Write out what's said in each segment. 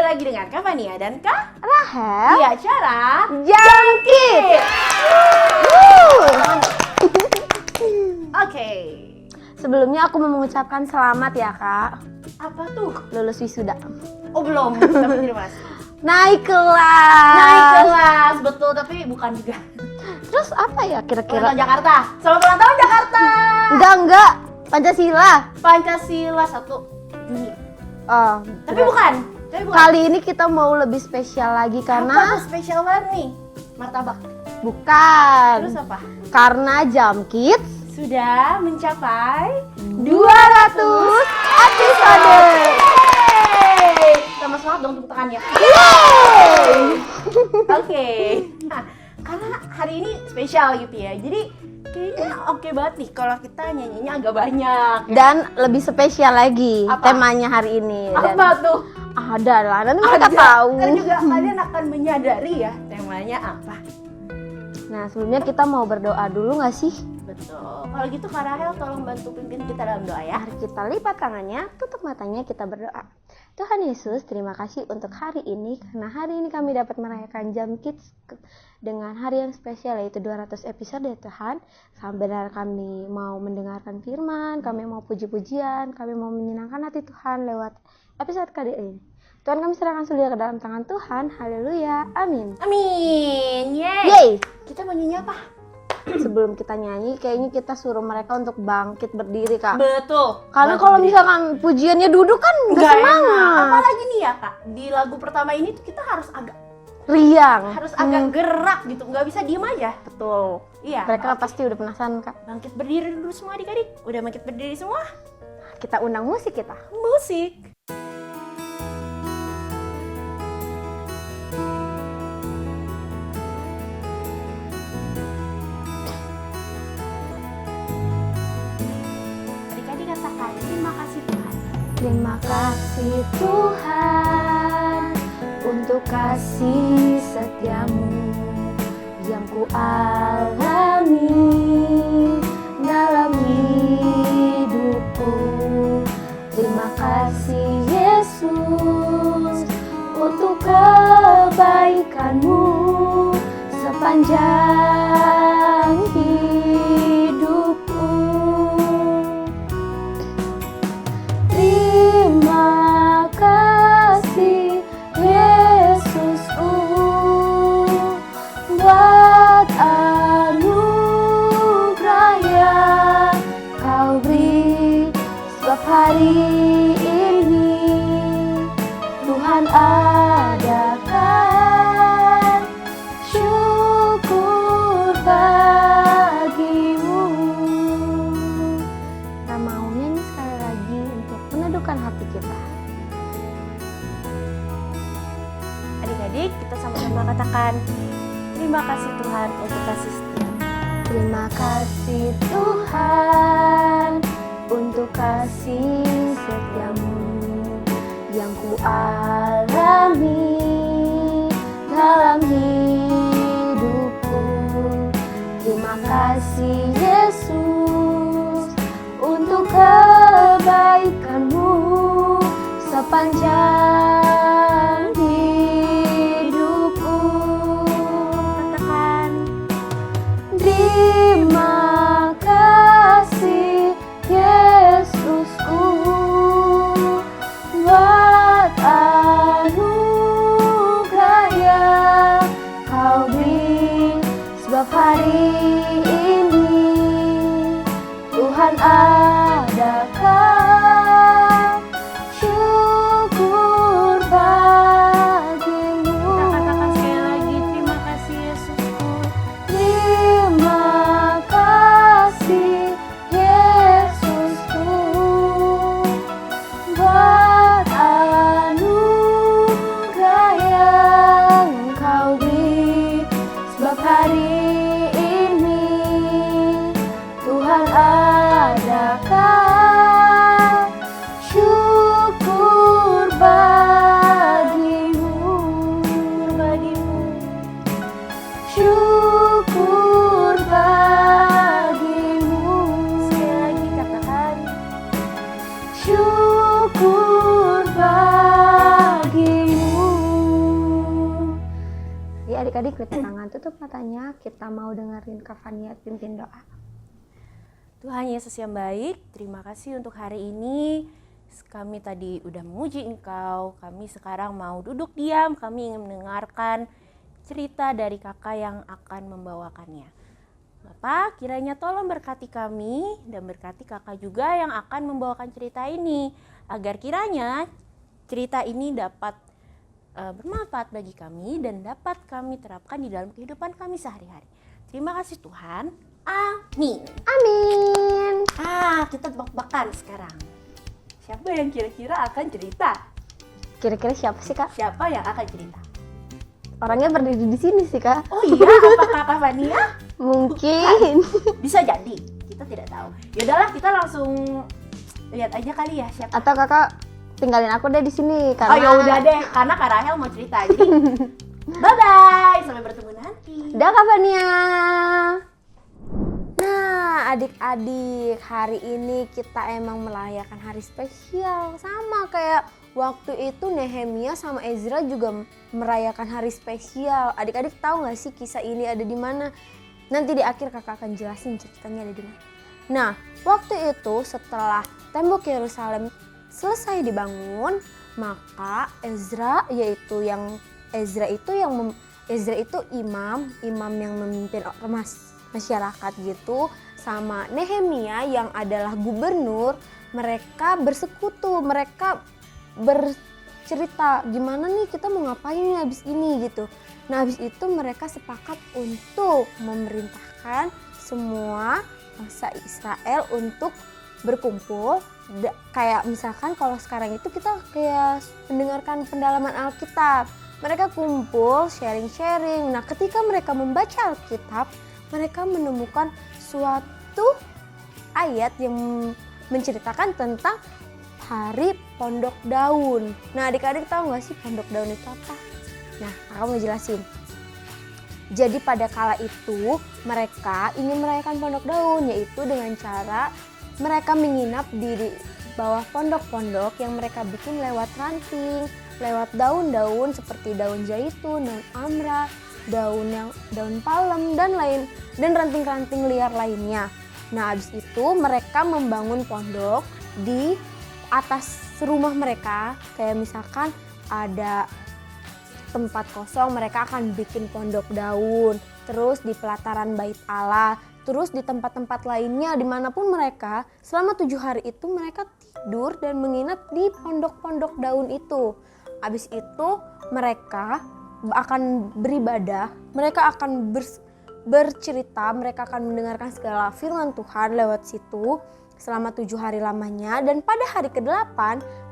lagi dengan Kak Fania dan Kak Rahel di acara Jangkit. Oke. Sebelumnya aku mau mengucapkan selamat ya Kak, Apa tuh? lulus wisuda. Oh belum, tapi terima kasih. Naik kelas. Naik kelas, betul, tapi bukan juga. Terus apa ya Ulang kira-kira? tahun Jakarta. Selamat ulang tahun Jakarta. Enggak, Pancasila. Pancasila 1 Juni. Oh, Tapi bukan. Kali ini kita mau lebih spesial lagi Apa karena tuh spesial banget nih? Martabak. bukan. Terus apa? Karena Jangkit Sudah mencapai 200 episode. Yeay! Sama semangat dong tepuk tangannya. Yeay! Oke. Nah, karena hari ini spesial gitu ya. Jadi kayaknya oke banget nih kalau kita nyanyinya agak banyak. Dan lebih spesial lagi Apa? temanya hari ini. Dan Apa tuh? ada lah, nanti mereka tahu. Dan juga kalian akan menyadari ya temanya apa. Nah, sebelumnya kita mau berdoa dulu nggak sih? Betul. Kalau gitu Kak Rahel tolong bantu pimpin kita dalam doa ya. Mari kita lipat tangannya, tutup matanya, kita berdoa. Tuhan Yesus, terima kasih untuk hari ini, karena hari ini kami dapat merayakan Jangkit dengan hari yang spesial, yaitu 200 episode ya Tuhan. Sampai kami mau mendengarkan firman, kami mau puji-pujian, kami mau menyenangkan hati Tuhan lewat episode kali ini. Tuhan, kami serahkan seluruhnya ke dalam tangan Tuhan. Haleluya, amin. Amin. Yeay. Yeay! Kita mau nyanyi apa? Sebelum kita nyanyi, kayaknya kita suruh mereka untuk bangkit berdiri, Kak. Betul. Karena Bantu kalau berdiri. misalkan pujiannya duduk kan nggak Nggak enak. semangat. Apalagi nih ya Kak, di lagu pertama ini tuh kita harus agak Riang. gerak gitu, nggak bisa diem aja. Betul. Iya. Mereka pasti udah penasaran, Kak. Bangkit berdiri dulu semua adik-adik. Udah bangkit berdiri semua? Kita undang musik kita. Musik. Adik-adik katakan terima kasih Tuhan. Terima kasih Tuhan untuk kasih setiamu yang ku alami dalam hidupku. Terima kasih Yesus untuk kebaikanmu sepanjang hidupku. Terima kasih Yesusku buat anugerah yang kau beri. Sebab hari ini Tuhan adakan syukur bagimu. Kita mau nyanyi sekali lagi untuk meneduhkan hati kita. Adik-adik kita sama-sama katakan terima kasih Tuhan untuk kasih setia. Terima kasih Tuhan untuk kasih setiamu yang ku alami dalam hidupku. Terima kasih Yesus untuk kebaikanmu sepanjang hidupku. Katakan Terima kasih Yesusku buat anugerah yang kau beri. Sebab hari ini Tuhan adakan syukur Adik-adik lipet tangan, tutup matanya, kita mau dengerin Kak Fania pimpin doa. Tuhan Yesus yang baik, terima kasih untuk hari ini. Kami tadi udah memuji Engkau, kami sekarang mau duduk diam, kami ingin mendengarkan cerita dari kakak yang akan membawakannya. Bapak, kiranya tolong berkati kami dan berkati kakak juga yang akan membawakan cerita ini, agar kiranya cerita ini dapat bermanfaat bagi kami dan dapat kami terapkan di dalam kehidupan kami sehari-hari. Terima kasih Tuhan. Amin. Amin. Kita tebak-tebakan sekarang. Siapa yang kira-kira akan cerita? Kira-kira siapa sih Kak? Siapa yang akan cerita? Orangnya berdiri di sini sih Kak. Oh iya, apakah Kak Fania? Mungkin. Bisa jadi, kita tidak tahu. Yaudahlah, kita langsung lihat aja kali ya siapa. Atau Kakak tinggalin aku deh di sini karena. Oh ya udah deh, karena Kak Rahel mau cerita. Jadi bye bye, sampai bertemu nanti. Dah Kak Fania. Nah, adik-adik, hari ini kita emang merayakan hari spesial. Sama kayak waktu itu Nehemia sama Ezra juga merayakan hari spesial. Adik-adik tahu nggak sih kisah ini ada di mana? Nanti di akhir kakak akan jelasin ceritanya ada di mana. Nah, waktu itu setelah tembok Yerusalem selesai dibangun, maka Ezra itu imam yang memimpin masyarakat gitu, sama Nehemia yang adalah gubernur, mereka bersekutu, mereka bercerita gimana nih kita mau ngapain nih habis ini gitu. Nah, habis itu mereka sepakat untuk memerintahkan semua bangsa Israel untuk berkumpul. Kayak misalkan kalau sekarang itu kita kayak mendengarkan pendalaman Alkitab. Mereka kumpul, sharing-sharing. Nah, ketika mereka membaca Alkitab, mereka menemukan suatu ayat yang menceritakan tentang hari pondok daun. Nah, adik-adik tahu nggak sih pondok daun itu apa? Nah, aku mau jelasin. Jadi pada kala itu mereka ingin merayakan pondok daun, yaitu dengan cara mereka menginap di bawah pondok-pondok yang mereka bikin lewat ranting, lewat daun-daun seperti daun zaitun, daun amra, daun palem dan ranting-ranting liar lainnya. Nah, habis itu mereka membangun pondok di atas rumah mereka. Kayak misalkan ada tempat kosong, mereka akan bikin pondok daun. Terus di pelataran bait Allah, terus di tempat-tempat lainnya dimanapun mereka, selama 7 hari itu mereka tidur dan menginap di pondok-pondok daun itu. Habis itu mereka akan beribadah, mereka akan bercerita, mereka akan mendengarkan segala firman Tuhan lewat situ selama 7 hari lamanya. Dan pada hari ke-8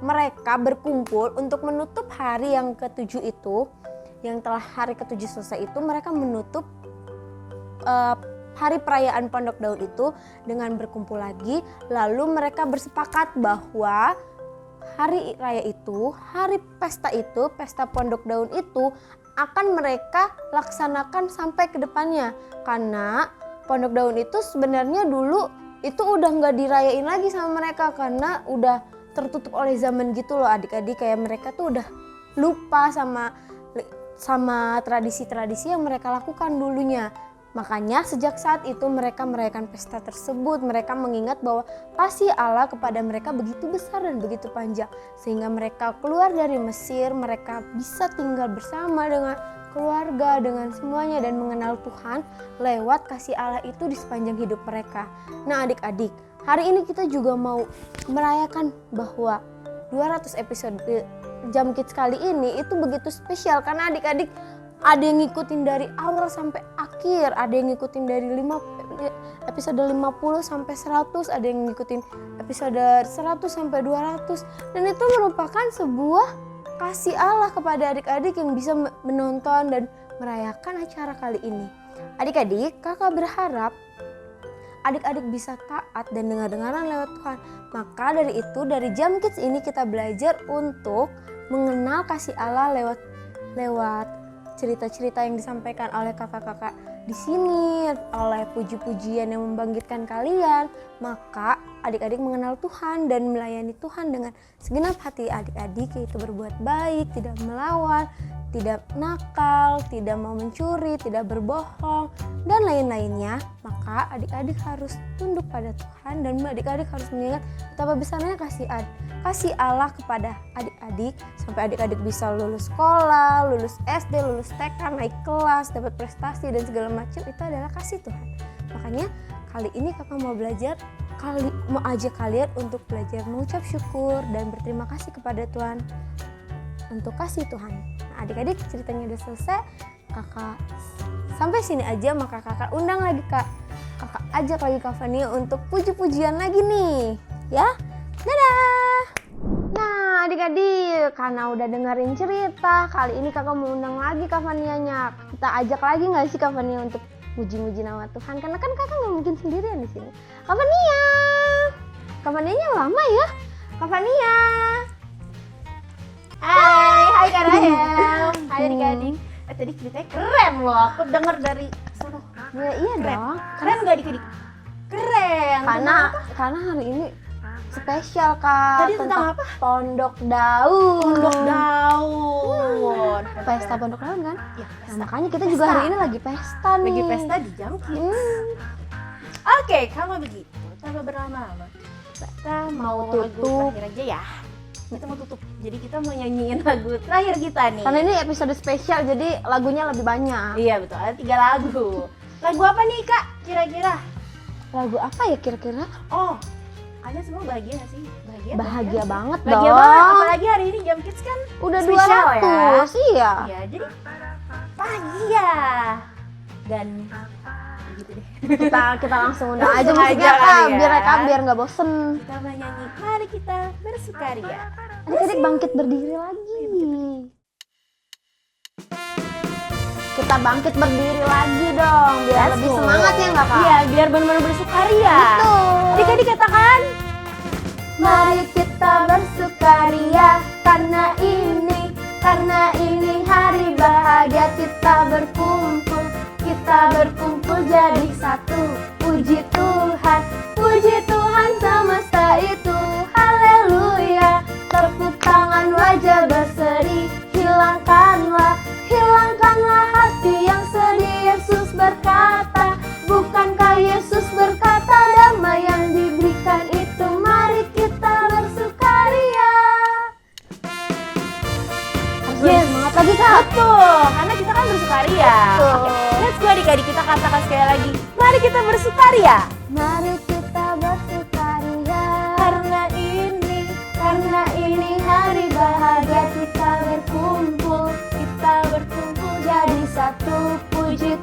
mereka berkumpul untuk menutup hari yang ke-7 itu. Yang telah hari ke-7 selesai itu, mereka menutup hari perayaan pondok daun itu dengan berkumpul lagi. Lalu mereka bersepakat bahwa hari raya itu, hari pesta itu, pesta pondok daun itu akan mereka laksanakan sampai ke depannya. Karena pondok daun itu sebenarnya dulu itu udah nggak dirayain lagi sama mereka karena udah tertutup oleh zaman gitu loh adik-adik. Kayak mereka tuh udah lupa sama tradisi-tradisi yang mereka lakukan dulunya. Makanya sejak saat itu mereka merayakan pesta tersebut. Mereka mengingat bahwa kasih Allah kepada mereka begitu besar dan begitu panjang. Sehingga mereka keluar dari Mesir, mereka bisa tinggal bersama dengan keluarga, dengan semuanya, dan mengenal Tuhan lewat kasih Allah itu di sepanjang hidup mereka. Nah adik-adik, hari ini kita juga mau merayakan bahwa 200 episode Jam Kids kali ini itu begitu spesial. Karena adik-adik ada yang ngikutin dari awal sampai akhir, ada yang ngikutin dari episode 50 sampai 100, ada yang ngikutin episode 100 sampai 200. Dan itu merupakan sebuah kasih Allah kepada adik-adik yang bisa menonton dan merayakan acara kali ini. Adik-adik, kakak berharap adik-adik bisa taat dan dengar-dengaran lewat Tuhan. Maka dari itu, dari Jam Kids ini kita belajar untuk mengenal kasih Allah lewat cerita-cerita yang disampaikan oleh kakak-kakak di sini, oleh puji-pujian yang membangkitkan kalian. Maka adik-adik mengenal Tuhan dan melayani Tuhan dengan segenap hati adik-adik, yaitu berbuat baik, tidak melawan, tidak nakal, tidak mau mencuri, tidak berbohong, dan lain-lainnya, maka adik-adik harus tunduk pada Tuhan dan adik-adik harus mengingat betapa besarnya kasih Allah kepada adik-adik sampai adik-adik bisa lulus sekolah, lulus SD, lulus TK, naik kelas, dapat prestasi dan segala macam. Itu adalah kasih Tuhan. Makanya kali ini kakak mau ajak kalian untuk belajar mengucap syukur dan berterima kasih kepada Tuhan untuk kasih Tuhan. Nah, adik-adik ceritanya udah selesai, kakak sampai sini aja, maka kakak undang lagi kakak ajak lagi Kak Fania untuk puji-pujian lagi nih, ya. Dadah. Nah, adik-adik, karena udah dengerin cerita, kali ini kakak mau undang lagi Kak Fanianya. Kita ajak lagi nggak sih Kak Fania untuk puji-puji nama Tuhan? Karena kan kakak nggak mungkin sendirian di sini. Kak Fanianya lama ya, Kak Fania. Hai Kak Rahel. Hai adik-adik. Tadi ceritanya keren loh, aku denger dari sana. Ya iya Keren. dong. Keren nggak adik-adik? Keren. Karena hari ini spesial Kak. Tadi tentang apa? Pondok Daun. Pondok Daun. Pesta Pondok Daun kan? Ya, Nah, makanya kita juga hari ini lagi pesta nih. lagi pesta di Jam Kids. Oke, kalau begitu tanpa berlama-lama kita mau tutup. lagu terakhir aja ya. Kita mau tutup. Jadi kita mau nyanyiin lagu terakhir kita nih. Karena ini episode spesial jadi lagunya lebih banyak. Iya betul, ada 3 lagu. Lagu apa nih Kak kira-kira? Lagu apa ya kira-kira? Oh, kalian semua bahagia gak sih? Bahagia kan? banget Bahagia dong. banget, apalagi hari ini Jam Kids kan Udah spesial 200, iya. ya. Jadi bahagia. Dan gitu deh. Kita langsung undang aja Langsung musiknya aja Kak, kali ya. biar nggak bosen. Kita menyanyi, mari kita bersukaria. Adik-adik bangkit berdiri lagi. Kita bangkit berdiri lagi dong, biar lebih Betul. semangat ya nggak Kak? Iya, biar benar-benar bersukaria. Betul. Adik-adik katakan, Mari kita bersukaria karena ini hari bahagia, kita berkumpul jadi satu. Puji Tuhan semesta itu, haleluya. Tepuk tangan wajah berseri, hilangkanlah hati yang sedih. Yesus berkata, bukankah Yesus berkata damai yang diberikan itu, mari kita bersukaria. yes, Semangat lagi Kak. betul, karena kita kan bersukaria. Betul. Oke, let's go adik-adik, kita katakan sekali lagi, mari kita bersukaria. Mari kita bersukaria Karena ini hari bahagia, kita berkumpul jadi satu. Puji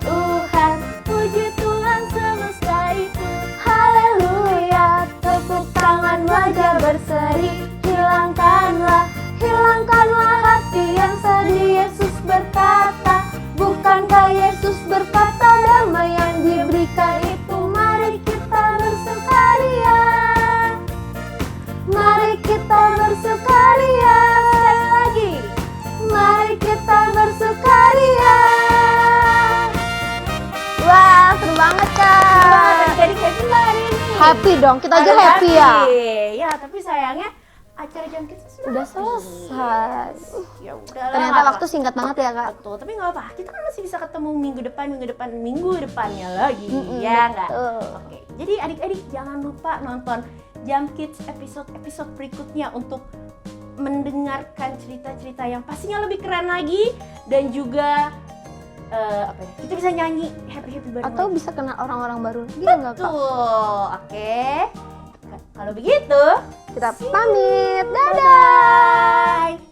Tuhan semesta itu, haleluya. Tepuk tangan wajah berseri, hilangkanlah hati yang sedih. Yesus berkata, bukankah Yesus berkata damai yang diberikan itu, mari kita bersukaria. Mari kita bersukaria. Sekali lagi, mari kita bersukaria. Wah, seru banget Kak. jadi happy lah hari ini. Happy dong, kita aja Harus happy ya. Ya, tapi sayangnya acara Jam Kids Udah selesai. Ya udah. Ternyata waktu singkat banget ya Kak. Betul, tapi nggak apa, kita kan masih bisa ketemu minggu depannya lagi, ya nggak? betul. Oke, jadi adik-adik jangan lupa nonton Jam Kids episode berikutnya untuk mendengarkan cerita-cerita yang pastinya lebih keren lagi dan juga kita bisa nyanyi happy bareng Atau lagi. bisa kenal orang-orang baru lagi ya nggak Kak? Betul, oke. Kalau begitu Kita pamit, dadah. bye-bye.